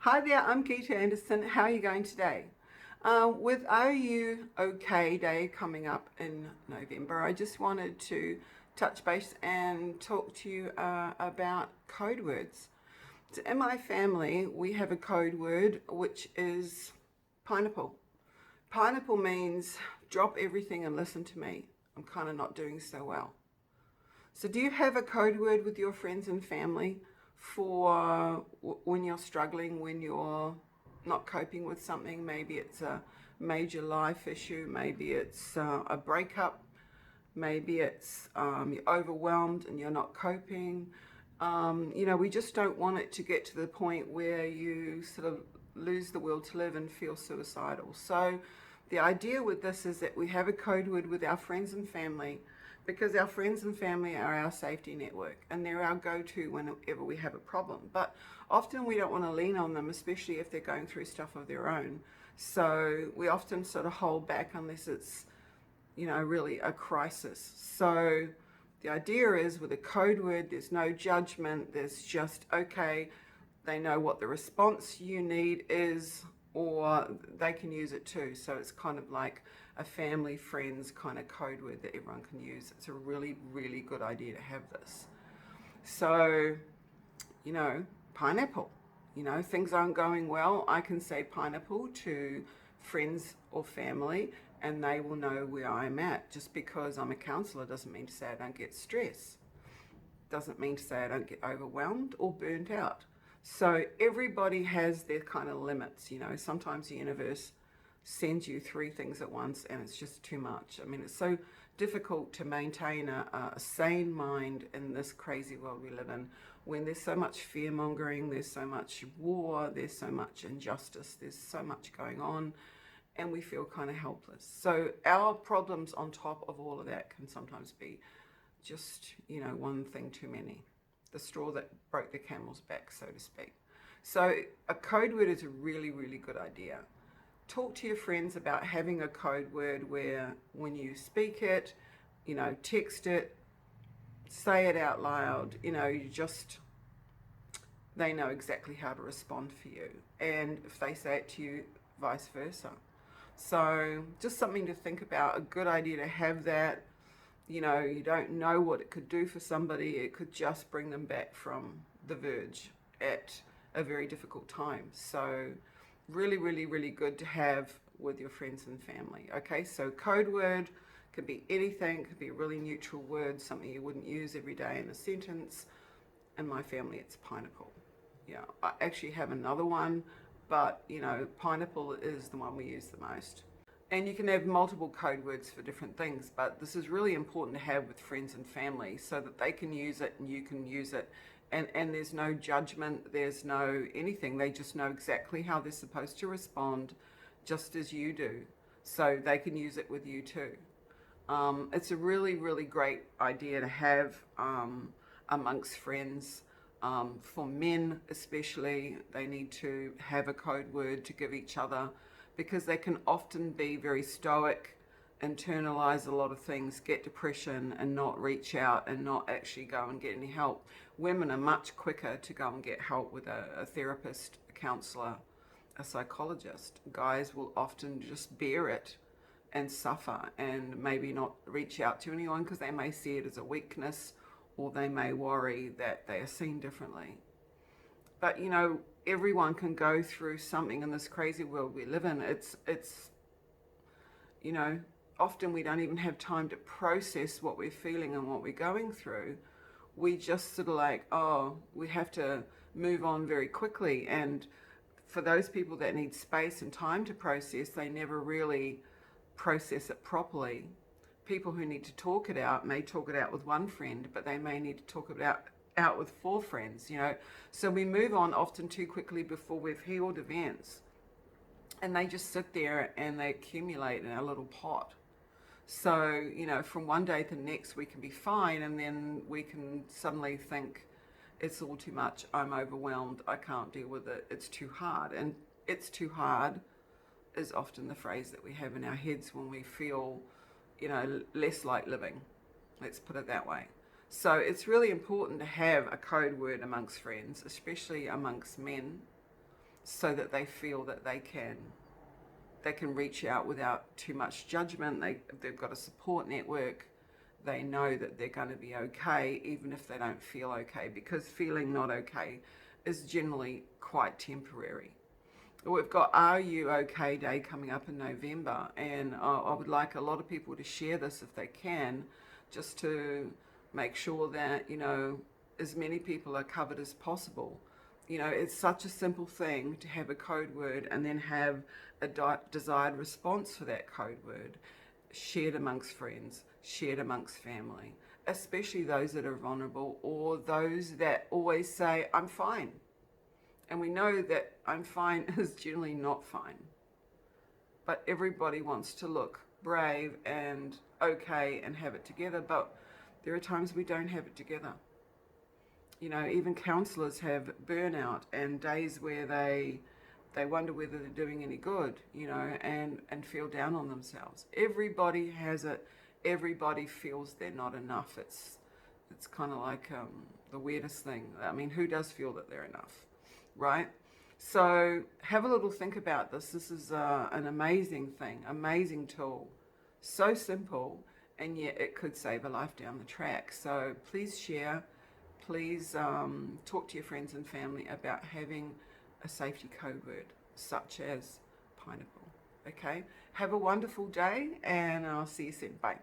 Hi there, I'm ghitaandersen. How are you going today? With RUOK Day coming up in November, I just wanted to touch base and talk to you about code words. So in my family, we have a code word which is pineapple. Pineapple means drop everything and listen to me. I'm kind of not doing so well. So do you have a code word with your friends and family for when you're struggling, when you're not coping with something? Maybe it's a major life issue, maybe it's a breakup, maybe it's you're overwhelmed and you're not coping. We just don't want it to get to the point where you sort of lose the will to live and feel suicidal. So the idea with this is that we have a code word with our friends and family, because our friends and family are our safety network and they're our go-to whenever we have a problem. But often we don't want to lean on them, especially if they're going through stuff of their own. So we often sort of hold back unless it's, really a crisis. So the idea is with a code word, there's no judgment, there's just, okay, they know what the response you need is, or they can use it too. So it's kind of like a family, friends kind of code word that everyone can use. It's a really, really good idea to have this. So, pineapple. Things aren't going well. I can say pineapple to friends or family and they will know where I'm at. Just because I'm a counsellor doesn't mean to say I don't get stress. Doesn't mean to say I don't get overwhelmed or burnt out. So everybody has their kind of limits. Sometimes the universe sends you 3 things at once and it's just too much. I mean, it's so difficult to maintain a sane mind in this crazy world we live in, when there's so much fear mongering, there's so much war, there's so much injustice, there's so much going on, and we feel kind of helpless. So our problems on top of all of that can sometimes be just, one thing too many. The straw that broke the camel's back, so to speak. So a code word is a really, really good idea. Talk to your friends about having a code word where when you speak it, text it, say it out loud, they know exactly how to respond for you. And if they say it to you, vice versa. So just something to think about, a good idea to have that. You don't know what it could do for somebody. It could just bring them back from the verge at a very difficult time. So really, really, really good to have with your friends and family. Okay, so code word could be anything. It could be a really neutral word, something you wouldn't use every day in a sentence. In my family, it's pineapple. Yeah, I actually have another one, but pineapple is the one we use the most. And you can have multiple code words for different things, but this is really important to have with friends and family so that they can use it and you can use it. And there's no judgment, there's no anything. They just know exactly how they're supposed to respond, just as you do. So they can use it with you too. It's a really, really great idea to have amongst friends. For men especially, they need to have a code word to give each other, because they can often be very stoic, internalize a lot of things, get depression and not reach out and not actually go and get any help. Women are much quicker to go and get help with a therapist, a counsellor, a psychologist. Guys will often just bear it and suffer and maybe not reach out to anyone because they may see it as a weakness, or they may worry that they are seen differently. But everyone can go through something in this crazy world we live in. It's often we don't even have time to process what we're feeling and what we're going through. We just sort of like, we have to move on very quickly. And for those people that need space and time to process, they never really process it properly. People who need to talk it out may talk it out with one friend, but they may need to talk it out with 4 friends, So we move on often too quickly before we've healed events. And they just sit there and they accumulate in a little pot. So, from one day to the next we can be fine, and then we can suddenly think it's all too much, I'm overwhelmed, I can't deal with it, it's too hard. And it's too hard is often the phrase that we have in our heads when we feel, less like living. Let's put it that way. So it's really important to have a code word amongst friends, especially amongst men, so that they feel that they can reach out without too much judgment. They've got a support network. They know that they're going to be okay, even if they don't feel okay, because feeling not okay is generally quite temporary. We've got RUOK Day coming up in November, and I would like a lot of people to share this if they can, just to make sure that, as many people are covered as possible. It's such a simple thing to have a code word and then have a desired response for that code word shared amongst friends, shared amongst family, especially those that are vulnerable or those that always say, I'm fine. And we know that I'm fine is generally not fine. But everybody wants to look brave and okay and have it together, but there are times we don't have it together. Even counsellors have burnout and days where they wonder whether they're doing any good, and feel down on themselves. Everybody has it. Everybody feels they're not enough. It's kind of like the weirdest thing. I mean, who does feel that they're enough, right? So have a little think about this. This is an amazing thing, amazing tool. So simple, and yet it could save a life down the track. So please share. Please talk to your friends and family about having a safety code word, such as pineapple. Okay? Have a wonderful day, and I'll see you soon. Bye.